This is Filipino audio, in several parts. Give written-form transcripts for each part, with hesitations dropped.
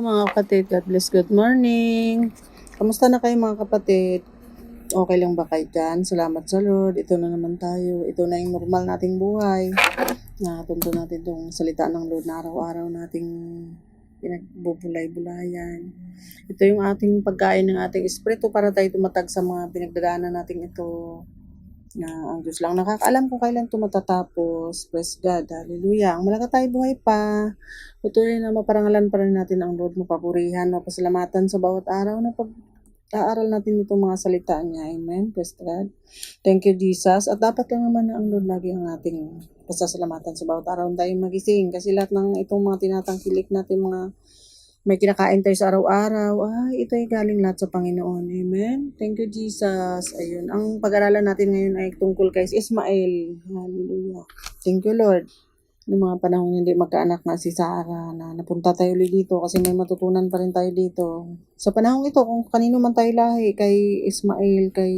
mga kapatid, God bless, good morning. Kamusta na kayo mga kapatid? Okay lang ba kayo dyan? Salamat sa Lord. Ito na naman tayo. Ito na yung normal nating buhay. Natunto natin itong salita ng Lord na araw-araw nating pinagbubulay-bulayan. Ito yung ating pagkain ng ating espiritu para tayo tumatag sa mga pinagdadaanan natin ito. Na ang Diyos lang nakakaalam kung kailan ito matatapos. Praise God. Hallelujah. Ang malaga tayo buhay pa. Patuloy na maparangalan pa rin natin ang Lord, mapapurihan, mapasalamatan sa bawat araw na pag-aaral natin itong mga salita niya. Amen. Praise God. Thank you, Jesus. At dapat lang naman na ang Lord lagi ang ating pasasalamatan sa bawat araw tayong magising. Kasi lahat ng itong mga tinatangkilik natin, mga may kinakain tayo sa araw-araw, ito ay galing lahat sa Panginoon. Amen. Thank you, Jesus. Ayun. Ang pag-aralan natin ngayon ay tungkol kay Ismael. Hallelujah. Thank you, Lord. Noong mga panahon hindi magkaanak na si Sarah, na napunta tayo ulit dito kasi may matutunan pa rin tayo dito. Sa panahon ito, kung kanino man tayo lahi, kay Ismael, kay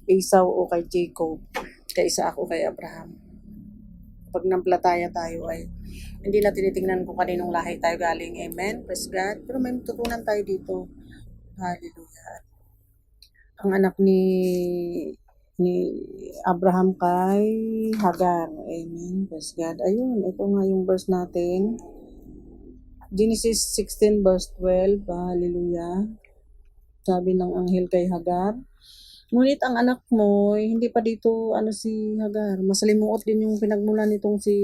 Esau o kay Jacob, kay Isaac o kay Abraham. Pag nampalataya tayo ay hindi na tinitingnan kung kaninong lahi tayo galing. Amen. Praise God. Pero may matutunan tayo dito. Hallelujah. Ang anak ni Abraham kay Hagar. Amen. Praise God. Ayun, ito nga yung verse natin. Genesis 16 verse 12. Hallelujah. Sabi ng anghel kay Hagar, ngunit ang anak mo, hindi pa dito si Hagar. Masalimuot din yung pinagmulan nitong si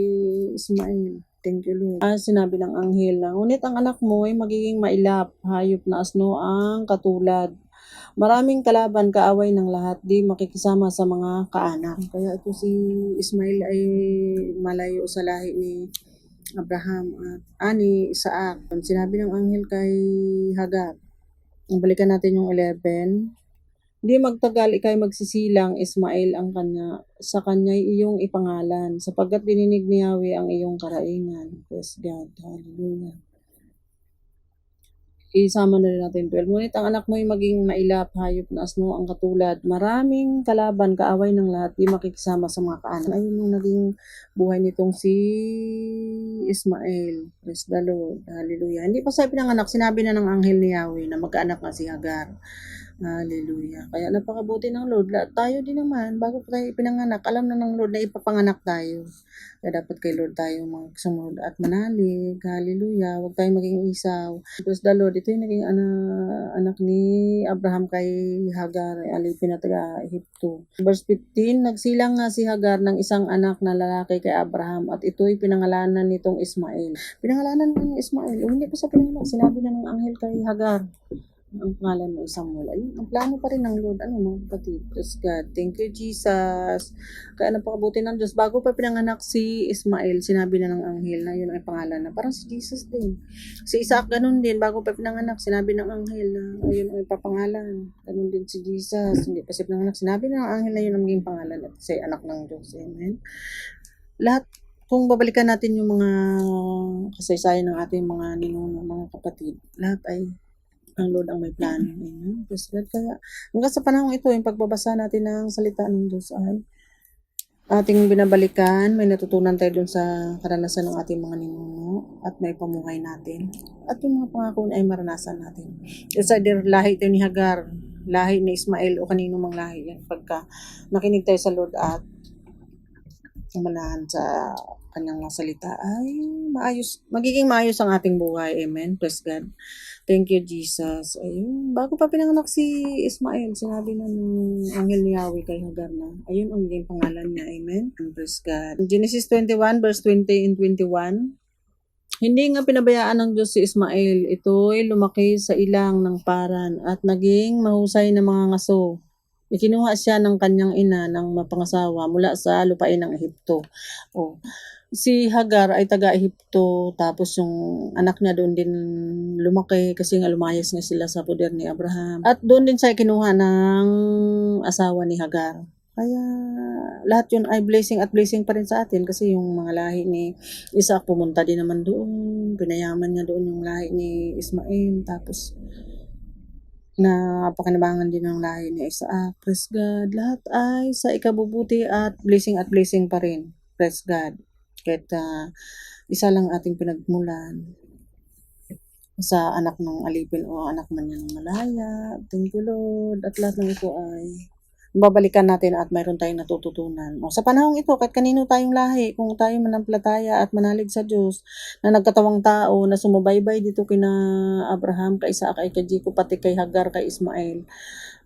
Ismael. Thank you, Lord. Sinabi ng anghel na, ngunit ang anak mo ay magiging mailap, hayop na asno ang katulad. Maraming kalaban, kaaway ng lahat, di makikisama sa mga kaanak. Kaya ito si Ismael ay malayo sa lahi ni Abraham at ni Isaac. Sinabi ng anghel kay Hagar, balikan natin yung 11. Di magtagal ikay magsisilang, Ismael ang sa kanya'y iyong ipangalan, sapagkat dininig ni Yahweh ang iyong karaingan. Praise God. Hallelujah. Isama na rin natin 12. Ngunit ang anak mo ay maging mailap, hayop na asno ang katulad. Maraming kalaban, kaaway ng lahat, di makikisama sa mga kaanak. Ayun yung naging buhay nitong si Ismael. Praise the Lord. Hallelujah. Hindi pa sa pinanganak, sinabi na ng anghel ni Yahweh na magkaanak na si Hagar. Hallelujah. Kaya napakabuti ng Lord. Tayo din naman, bago tayo ipinanganak, alam na ng Lord na ipapanganak tayo. Kaya dapat kay Lord tayo magsumunod at manalig. Hallelujah. Huwag tayong maging isaw. Praise the Lord. Ito yung naging anak ni Abraham kay Hagar, alipin na taga Ehipto. Verse 15, nagsilang nga si Hagar ng isang anak na lalaki kay Abraham at ito'y pinangalanan nitong Ismael. Pinangalanan ng Ismael. Hindi pa sa pinangalanan. Sinabi na ng anghel kay Hagar ang pangalan mo Samuel. Ayun, ang plano pa rin ng Lord. Mga kapatid? Praise God. Thank you, Jesus. Kaya napakabuti ng Diyos. Bago pa pinanganak si Ismael, sinabi na ng anghel na yun ang pangalan na. Parang si Jesus din. Si Isaac, ganun din. Bago pa pinanganak, sinabi ng anghel na ayun ang ipapangalan. Ganun din si Jesus. Hindi pa siya pinanganak. Sinabi na ng anghel na yun ang maging pangalan at siya anak ng Diyos. Amen. Lahat, kung babalikan natin yung mga kasaysayan ng ating mga ninuno, mga kapatid, lahat ay ang Lord ang may plano. Amen. Praise God. Kaya hanggang sa panahon ito, yung pagbabasa natin ng salita ng Diyos ay ating binabalikan, may natutunan tayo dun sa karanasan ng ating mga ninuno at may pamuhay natin. At yung mga pangako ay maranasan natin. It's either lahi ito ni Hagar, lahi ni Ismael o kanino mang lahi yan. Pagka nakinig tayo sa Lord at manahan sa kanyang mga salita ay magiging maayos ang ating buhay. Amen. Praise God. Thank you, Jesus. Ayun. Bago pa pinanganak si Ismael, sinabi na ng anghel ni Yahweh kay Hagar na ayun ang maging pangalan niya. Amen. Praise God. Genesis 21 verse 20 and 21. Hindi nga pinabayaan ng Diyos si Ismael. Ito'y lumaki sa ilang ng paran at naging mahusay na mga ngaso. Ikinuha siya ng kanyang ina ng mapangasawa mula sa lupain ng Ehipto. Si Hagar ay taga-Ehipto, tapos yung anak niya doon din lumaki kasi nga lumayas nga sila sa poder ni Abraham. At doon din siya kinuha ng asawa ni Hagar. Kaya lahat yun ay blessing at blessing pa rin sa atin kasi yung mga lahi ni Isaac pumunta din naman doon. Pinayaman niya doon yung lahi ni Ismael. Tapos napakinabangan din ng lahi ni Isaac. Praise God. Lahat ay sa ikabubuti at blessing pa rin. Praise God. Kahit isa lang ating pinagmulan. sa anak ng alipin o anak man niya ng malaya. Thank you Lord. At lahat ng ito ay babalikan natin at mayroon tayong natututunan. O, sa panahong ito, kahit kanino tayong lahi, kung tayo manampalataya at manalig sa Diyos, na nagkatawang tao, na sumubaybay dito kina Abraham, kay Isaac, kay Jacob, pati kay Hagar, kay Ismael,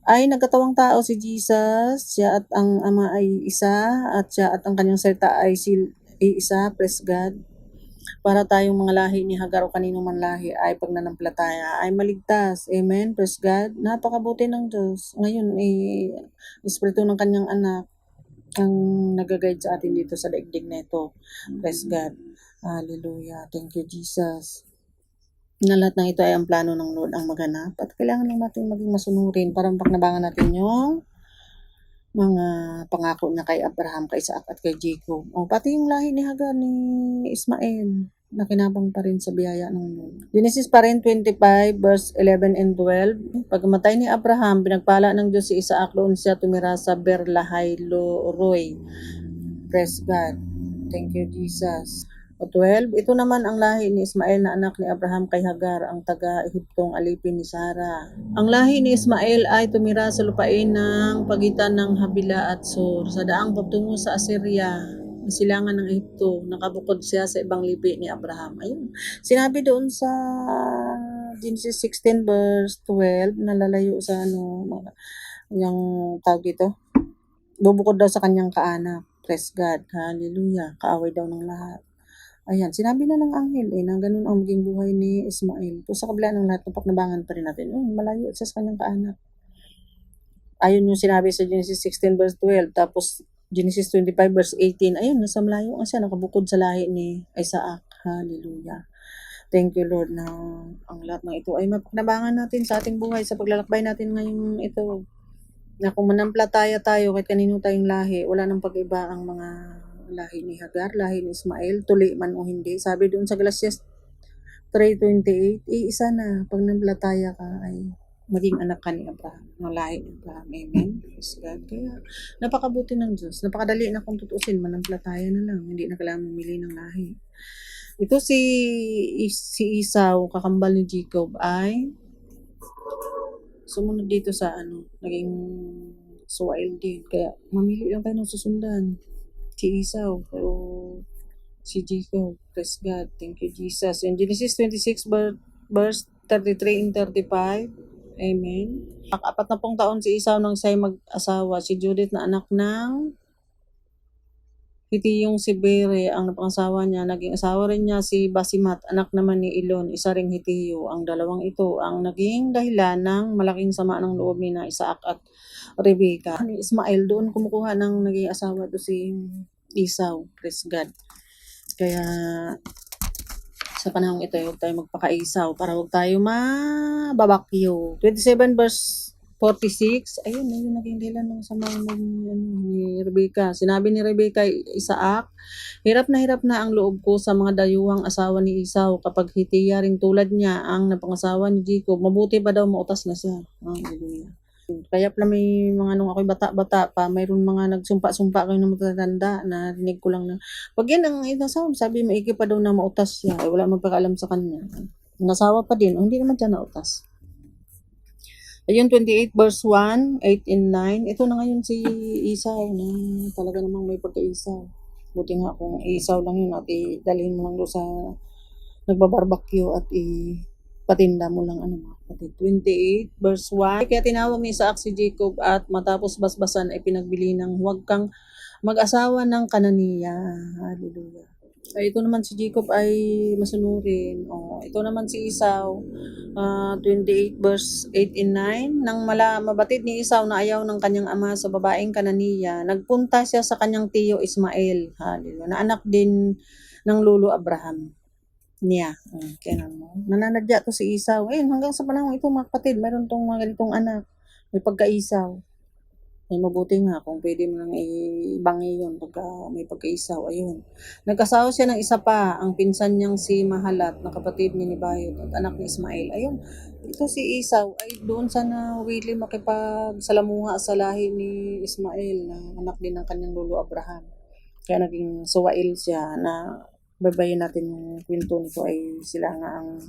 ay nagkatawang tao si Jesus, siya at ang Ama ay isa, at siya at ang kanyang salita ay isa, praise God. Para tayong mga lahi ni Hagar o kanino man lahi ay pag nanampalataya ay maligtas. Amen. Praise God. Napakabuti ng Diyos. Ngayon, Espiritu ng kanyang anak ang nag-guide sa atin dito sa daigdig na ito. Praise God. Hallelujah. Thank you, Jesus. Na lahat ng ito ay ang plano ng Lord ang maganap at kailangan lang natin maging masunurin para mapakinabangan natin yung mga pangako na kay Abraham, kay Isaac at kay Jacob. O pati yung lahi ni Hagar, ni Ismael, nakinabang pa rin sa biyaya ng Lord. Genesis pa rin 25 verse 11 and 12. Pagkamatay ni Abraham, pinagpala ng Diyos si Isaac, doon siya tumira sa Berlahay-Roy. Praise God. Thank you, Jesus. O 12, ito naman ang lahi ni Ismael na anak ni Abraham kay Hagar, ang taga-Ehiptong alipin ni Sarah. Ang lahi ni Ismael ay tumira sa lupain ng pagitan ng Habila at Sur, sa daang patungo sa Assyria, silangan ng Ehipto. Nakabukod siya sa ibang lipi ni Abraham. Ayun. Sinabi doon sa Genesis 16 verse 12, nalalayo sa yung tawag dito. Bubukod daw sa kanyang kaanak. Praise God. Hallelujah. Kaaway daw ng lahat. Ayan, sinabi na ng anghel na ganun ang maging buhay ni Ismael. So, sa kabila ng lahat, napakinabangan pa rin natin. Malayo siya sa kanyang kaanak. Ayun yung sinabi sa Genesis 16 verse 12. Tapos, Genesis 25 verse 18. Ayun, nasa malayo siya, nakabukod sa lahi ni Isaac. Hallelujah. Thank you Lord na ang lahat ng ito ay mapakinabangan natin sa ating buhay, sa paglalakbay natin ngayon ito. Na kung manampalataya tayo, kahit kanino tayong lahi, wala nang pag-iba ang mga lahi ni Hagar, lahi ni Ismael, tuli man o hindi. Sabi doon sa Galatians 3:28, isa na, pag nanampalataya ka ay maging anak ka ni Abraham, ng lahi ni Abraham. Amen. Praise God. Kaya napakabuti ng Diyos. Napakadali na kung tutusin, manampalataya na lang. Hindi na kailangan mamili ng lahi. Ito si Esau, kakambal ni Jacob, ay sumunod dito sa naging suwail din. Kaya mamili lang tayo ng susundan. Si Esau o si Jacob. Praise God. Thank you, Jesus. In Genesis 26 verse 33 and 35. Amen. 40 taon si Esau nang siya'y mag-asawa. Si Judith na anak ng Hitiyong si Bere ang napangasawa niya. Naging asawa rin niya si Basimat, anak naman ni Elon, isa ring Hitiyo. Ang dalawang ito ang naging dahilan ng malaking sama ng loob ni na Isaac at Rebecca. Ni Ismael doon kumukuha ng naging asawa to si Esau. Praise God. Kaya sa panahong ito, huwag tayo magpaka-Esau para huwag tayo mababakyo. 27 verse 46, ayun, naging dahilan ng sama ni Rebecca. Sinabi ni Rebecca, Isaac, hirap na ang loob ko sa mga dayuhang asawa ni Esau kapag hitiya ring tulad niya ang napangasawa ni Jacob. Mabuti pa daw mautas na siya. Hallelujah. Kaya pala may mga nung ako'y bata-bata pa, mayroon mga nagsumpa-sumpa kayo ng matatanda na rinig ko lang na, pag yan ang inasawa, sabi maigi pa daw na mautas siya. Ay, wala magpakaalam sa kanya. Nasawa pa din, hindi naman siya nautas. Ayun, 28 verse 1, 8 and 9. Ito na ngayon si Esau na talaga namang may pagka-Esau. Buti nga kung Esau lang yun at dalhin mo lang doon sa nagbabarbecue at patinda mo lang pati 28 verse 1. Kaya tinawag ni Isaac si Jacob at matapos basbasan ay pinagbili ng huwag kang mag-asawa ng Kananiya. Hallelujah. Ito naman si Jacob ay masunurin. Ito naman si Esau, 28 verse 8 and 9. Nang mabatid ni Esau na ayaw ng kanyang ama sa babaeng Kananiya, nagpunta siya sa kanyang tiyo Ismael, hallelujah, na anak din ng lolo Abraham niya. Kaya nananadya to si Esau. Hanggang sa panahon ito mga kapatid, mayroon tong mga ganitong anak, may pagka-Esau. Mabuti nga kung pwede mo nang ibangi yun pagka may pagka-Esau. Ayun. Nagkasawa siya ng isa pa, ang pinsan niyang si Mahalat, na kapatid ni Nebayot at anak ni Ismael. Ayun, ito si Esau ay doon sa nawili makipagsalamuha sa lahi ni Ismael na anak din ng kanyang lolo Abraham. Kaya naging suwail siya na babayin natin yung kwento nito ay sila nga ang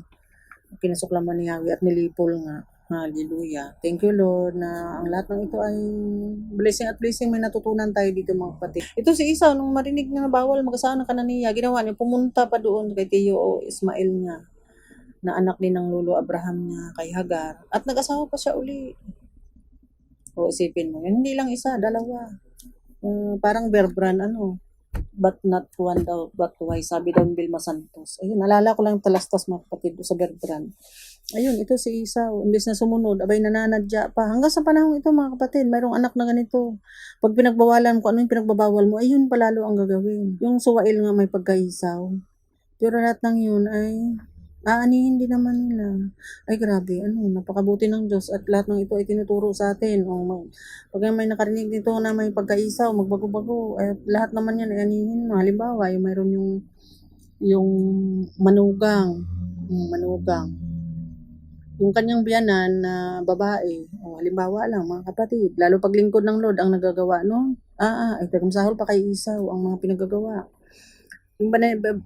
kinasuklaman ni Yahweh at nilipol nga. Hallelujah. Thank you Lord na ang lahat ng ito ay blessing at blessing. May natutunan tayo dito mga kapatid. Ito si Esau, nung marinig na bawal mag-asawa ng Kananiya, ginawa niya, pumunta pa doon kay Tiyo o Ismael niya, na anak din ng lolo Abraham niya, kay Hagar. At nag-asawa pa siya uli. O isipin mo, hindi lang isa, dalawa. Parang Berbran, but not one daw, but twice, sabi daw ni Vilma Santos. Ayun, nalala ko lang talastas mga kapatid sa Berbran. Ayun, ito si Esau, imbes na sumunod, abay nananadya pa. Hanggang sa panahon ito mga kapatid, mayroong anak na ganito. Pag pinagbawalan ko, ano yung pinagbabawal mo, ayun palalo ang gagawin. Yung suwail nga may pagka-Esau. Pero lahat ng yun ay aanihin din naman nila. Ay grabe, napakabuti ng Diyos at lahat ng ito ay tinuturo sa atin. Pag may nakarinig dito na may pagka-Esau, magbago-bago, at lahat naman yan ay anihin mo. Halimbawa, yung mayroon yung manugang, yung kanyang biyanan na babae, halimbawa lang mga kapatid, lalo pag lingkod ng Lord ang nagagawa, no? Ay tagamsahol pa kay Esau ang mga pinagagawa. Yung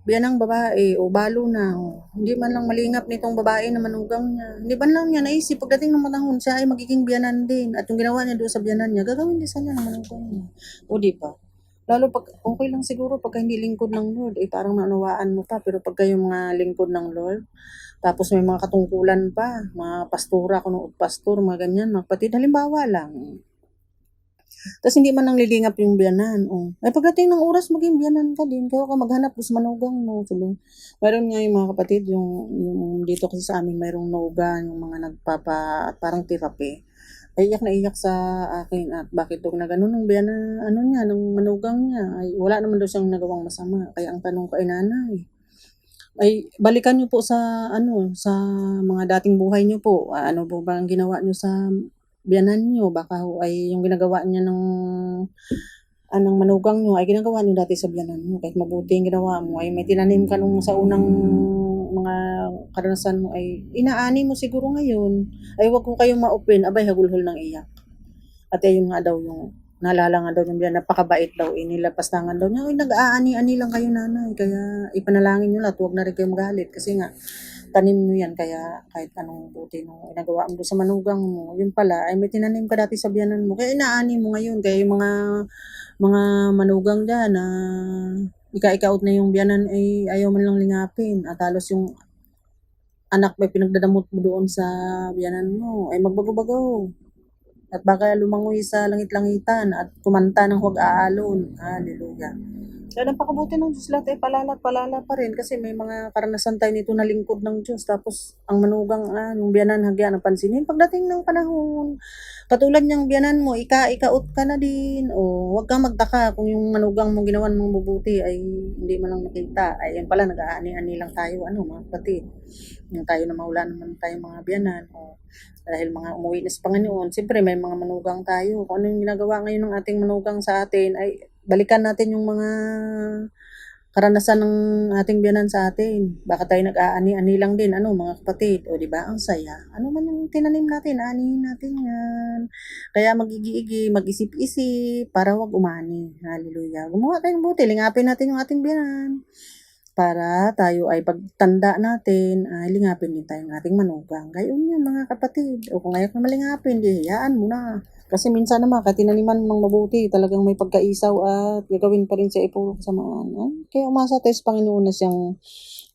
biyanang babae, balo na, hindi man lang malingap nitong babae na manugang niya. Hindi man lang niya naisip, pagdating ng panahon, siya ay magiging biyanan din. At yung ginawa niya doon sa biyanan niya, gagawin din sa niya ng manugang niya. Di ba? Lalo pag, okay lang siguro pagka hindi lingkod ng Lord, parang maunawaan mo pa. Pero pagka yung mga lingkod ng Lord, tapos may mga katungkulan pa, mga pastora, kuno pastor, mga ganyan, mga kapatid, halimbawa lang. Tapos hindi man nang lilingap yung biyanan. Ay pagdating ng oras, maging biyanan ka din. Kaya ka maghanap sa manugang mo. Sabi, mayroon nga yung mga kapatid, yung dito kasi sa amin, mayroong nogan, yung mga parang therapy. Ay iyak na iyak sa akin at bakit daw na ganun ng biyanan, ng manugang niya. Ay wala naman daw siyang nagawang masama. Kaya ang tanong ko ay nanay, ay balikan niyo po sa sa mga dating buhay niyo po. Ano po ba ang ginawa niyo sa biyanan niyo? Baka ay yung ginagawa niya ng manugang niyo ay ginagawa niyo dati sa biyanan mo. Kahit mabuti yung ginawa mo ay may tinanim ka nung sa unang mga karanasan mo ay inaani mo siguro ngayon. Ay wag ko kayong ma-open, abay hagulhol ng iyak. At ayun nga daw yung naalala nga daw yung biyan, napakabait daw, nilapastangan daw niya, nag-aani-ani lang kayo nanay, kaya ipanalangin nyo lahat, huwag na rin kayo magalit, kasi nga, tanim nyo yan, kaya kahit anong buti nung ginagawa mo sa manugang mo, yun pala, ay may tinanim ka dati sa biyanan mo, kaya inaani mo ngayon, kaya yung mga manugang dyan, na ika-ikaot na yung biyanan, ay ayaw man lang lingapin, at halos yung anak may pinagdadamot mo doon sa biyanan mo, ay magbago-bago. At baka lumangoy sa langit-langitan at kumanta ng huwag aalon. Hallelujah. Kaya napakabuti ng Diyos, lahat ay palala pa rin kasi may mga karanasan tayo nito na lingkod ng Diyos. Tapos ang manugang, nung biyanan, hagyan ang pansinin. Pagdating ng panahon, katulad niyang biyanan mo, ikaot ka na din. Huwag kang magtaka kung yung manugang mo ginawan mong mabuti ay hindi man lang nakita. Ay yan pala, nag-aani-ani lang tayo, mga kapatid. Yung tayo na mawala naman tayo mga biyanan. Dahil mga umuwi na sa Panginoon, siyempre may mga manugang tayo. Kung ano yung ginagawa ngayon ng ating manugang sa atin, ay balikan natin yung mga karanasan ng ating biyanan sa atin. Baka tayo nag-aani-ani lang din, mga kapatid. Di ba? Ang saya. Ano man yung tinanim natin, aanihin natin yan. Kaya mag-igi-igi, mag-isip-isip, para wag umani. Hallelujah. Gumawa tayong buti, lingapin natin yung ating biyanan. Para tayo ay pagtanda natin, ay lingapin din tayong ating manugang. Gayon yan mga kapatid. Kung ayaw na malingapin, hayaan mo na. Kasi minsan naman, katinaniman ng mabuti, talagang may pagkaisaw at gagawin pa rin siya ipuro kasamaan. Kaya umasa tayo sa Panginoon na siyang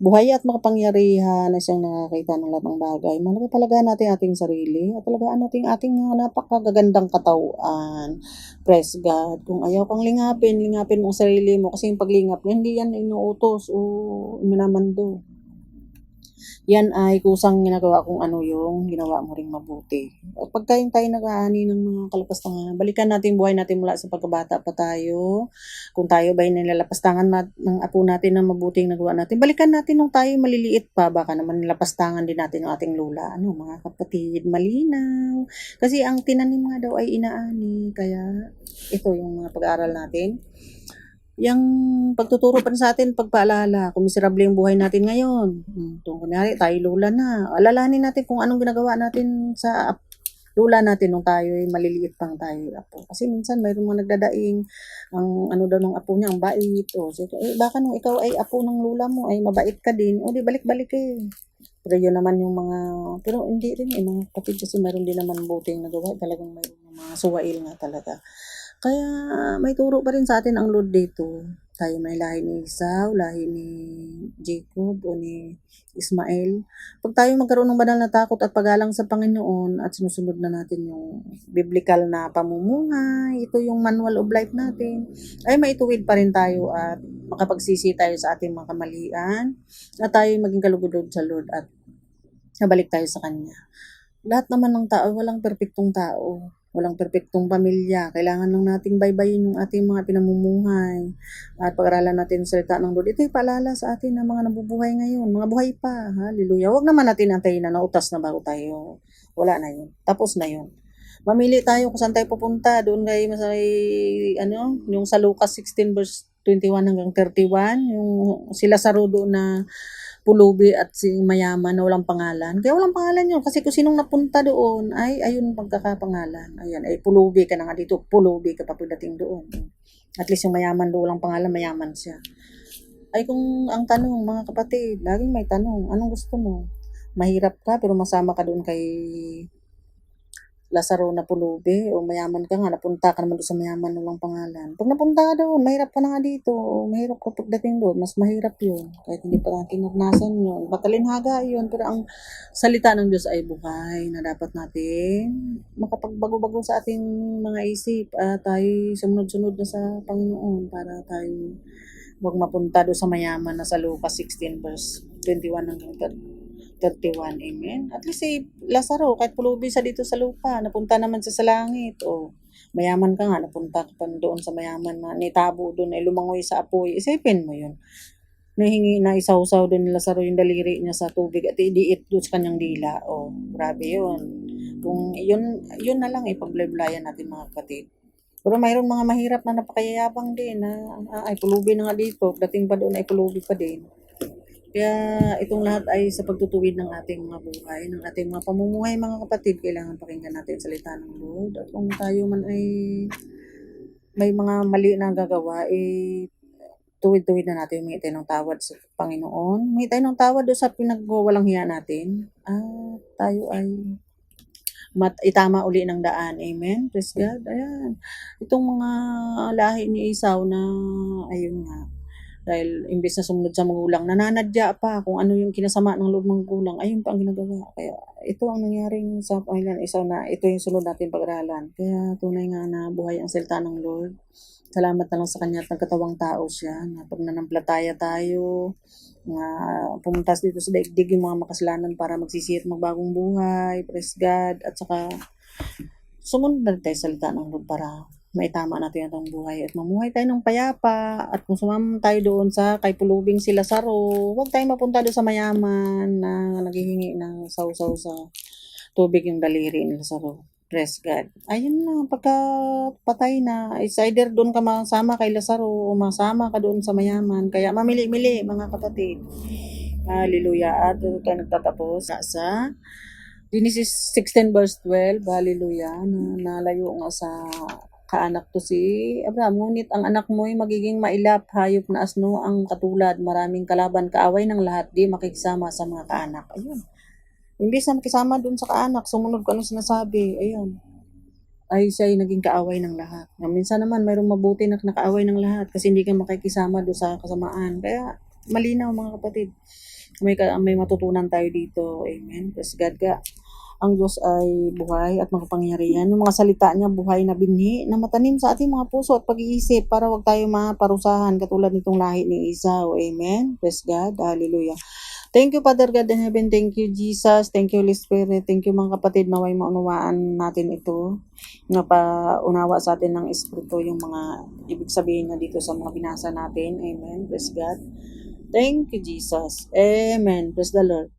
buhay at makapangyarihan, na siyang nakakita ng lahat ng bagay. Malapalagaan natin ating sarili at palagaan natin ating napakagagandang katawan. Praise God. Kung ayaw kang lingapin mo ang sarili mo kasi yung paglingap, hindi yan inuutos o minamando. Yan ay kusang ginagawa kung ano yung ginawa mo ring mabuti. At pagka yung tayo nag-aani ng mga kalapastangan, balikan natin buhay natin mula sa pagkabata pa tayo. Kung tayo ba yung nilalapastangan ng apo natin na mabuting nagawa natin, balikan natin nung tayo maliliit pa, baka naman nilapastangan din natin ng ating lola. Mga kapatid, malinaw. Kasi ang tinanim nga daw ay inaani. Kaya ito yung mga pag-aaral natin. Yung pagtuturo pa sa atin, pagpaalala, kung miserable yung buhay natin ngayon. Kunyari, tayo lula na. Alalahanin natin kung anong ginagawa natin sa lula natin nung tayo ay maliliit pang tayo apo. Kasi minsan mayroong mga nagdadaing, ang daw ng apo niya, ang bait. Baka nung ikaw ay apo ng lula mo, ay mabait ka din. Di balik-balik Pero yun naman yung mga, pero hindi rin mga kapatid kasi mayroon din naman buting nagawa, talagang mayroon mga suwail nga talaga. Kaya may turo pa rin sa atin ang Lord dito. Tayo may lahi ni Esau, lahi ni Jacob o ni Ismael. Pag tayo magkaroon ng banal na takot at pagalang sa Panginoon at sinusunod na natin yung biblical na pamumuhay, ito yung manual of life natin, ay maituwid pa rin tayo at makapagsisi tayo sa ating mga kamalian at tayo maging kalugod sa Lord at nabalik tayo sa Kanya. Lahat naman ng tao, walang perpektong tao. Walang perpektong pamilya. Kailangan lang nating baybayin yung ating mga pinamumuhay. At pag-aralan natin ang salita ng Lord. Ito'y paalala sa atin ng mga nabubuhay ngayon. Mga buhay pa. Hallelujah. Huwag naman natin antayin na nautas na bago tayo. Wala na yun. Tapos na yun. Mamili tayo kung saan tayo pupunta. Doon kay yung sa Lucas 16 verse 21 hanggang 31. Yung sila sa rodo na pulubi at si mayaman na walang pangalan. Kaya walang pangalan yun. Kasi kung sinong napunta doon, ay ayun pagkakapangalan. Ayan, ay pulubi ka na nga dito. Pulubi ka pa pagdating doon. At least yung mayaman doon walang pangalan, mayaman siya. Ay kung ang tanong, mga kapatid, laging may tanong, anong gusto mo? Mahirap ka pero masama ka doon kay Lazaro na pulubi o mayaman ka nga, napunta ka naman doon sa mayaman na walang pangalan. Pag napunta ka doon, mahirap ka na nga dito. Mahirap ka pagdating doon, mas mahirap yun. Kahit hindi pa natin naranasan yun. Matalinhaga yun, pero ang salita ng Diyos ay buhay na dapat natin makapagbago-bago sa ating mga isip at tayo sumunod-sunod na sa Panginoon para tayo huwag mapunta doon sa mayaman na sa Lucas 16 verse 21 hanggang 31. Amen. At least si Lazaro, kahit pulubi sa dito sa lupa, napunta naman sa langit. O, mayaman ka nga, napunta ka pa doon sa mayaman na nitabo doon, ay lumangoy sa apoy. Isipin mo yun. Nahingi na isawsaw doon ni Lazaro yung daliri niya sa tubig at idiit doon sa kanyang dila. O, grabe yun. Kung yun na lang ipagblayblayan natin mga kapatid. Pero mayroon mga mahirap na napakayabang din na ay pulubi na nga dito, dating pa doon ay pulubi pa din. Kaya itong lahat ay sa pagtutuwid ng ating mga buhay, ng ating mga pamumuhay mga kapatid, kailangan pakinggan natin salita ng Lord. At kung tayo man ay may mga mali na gagawa, tuwid-tuwid na natin humingi tayo ng tawad sa Panginoon. Humingi tayo ng tawad doon sa pinagwawalang hiya natin. At tayo ay itama uli ng daan. Amen. Praise God. Ayan. Itong mga lahi ni Esau na, ayun nga, dahil imbes na sumunod sa magulang, nananadya pa kung ano yung kinasama ng loob ng magulang, ayun pa ang ginagawa. Kaya ito ang nangyaring sa Panginoon Esau na ito yung sunod natin pag-aralan. Kaya tunay nga na buhay ang salita ng Lord. Salamat na lang sa Kanya at nagkatawang tao siya. Na pag nanampalataya tayo, pumunta dito sa daigdig yung mga makasalanan para magsisir magbagong buhay. Praise God. At saka sumunod na tayo sa salita ng Lord para maitama natin ang buhay at mamuhay tayo ng payapa. At kung sumama tayo doon sa kay pulubing si Lazaro, huwag tayong mapunta doon sa mayaman na naghihingi ng sausaw sa tubig yung daliri ni Lazaro. Praise God. Ayun na, pagka patay na, is either doon ka masama kay Lazaro o masama ka doon sa mayaman. Kaya mamili-mili mga kapatid. Hallelujah. At ito tayo nagtatapos sa Genesis 16 verse 12. Hallelujah. Na nalayo nga sa kaanak to si Abraham. Ngunit ang anak mo ay magiging mailap, hayop na asno ang katulad, maraming kalaban, kaaway ng lahat, di makikisama sa mga kaanak. Ayun. Imbis na makisama dun sa kaanak, sumunod ko anong sinasabi. Ayun. Ay siya ay naging kaaway ng lahat. Minsan naman mayroong mabuti na nakaaway ng lahat kasi hindi ka makikisama doon sa kasamaan. Kaya malinaw mga kapatid. May matutunan tayo dito. Amen. Praise God ka. Ang Diyos ay buhay at makapangyarihan. Yung mga salita niya, buhay na binhi, na matanim sa ating mga puso at pag-iisip para wag tayo maparusahan katulad nitong lahi ni Esau. Amen. Praise God. Hallelujah. Thank you, Father God in heaven. Thank you, Jesus. Thank you, Holy Spirit. Thank you, mga kapatid, naway maunawaan natin ito. Nga paunawa sa atin ng Espiritu yung mga ibig sabihin na dito sa mga binasa natin. Amen. Praise God. Thank you, Jesus. Amen. Praise the Lord.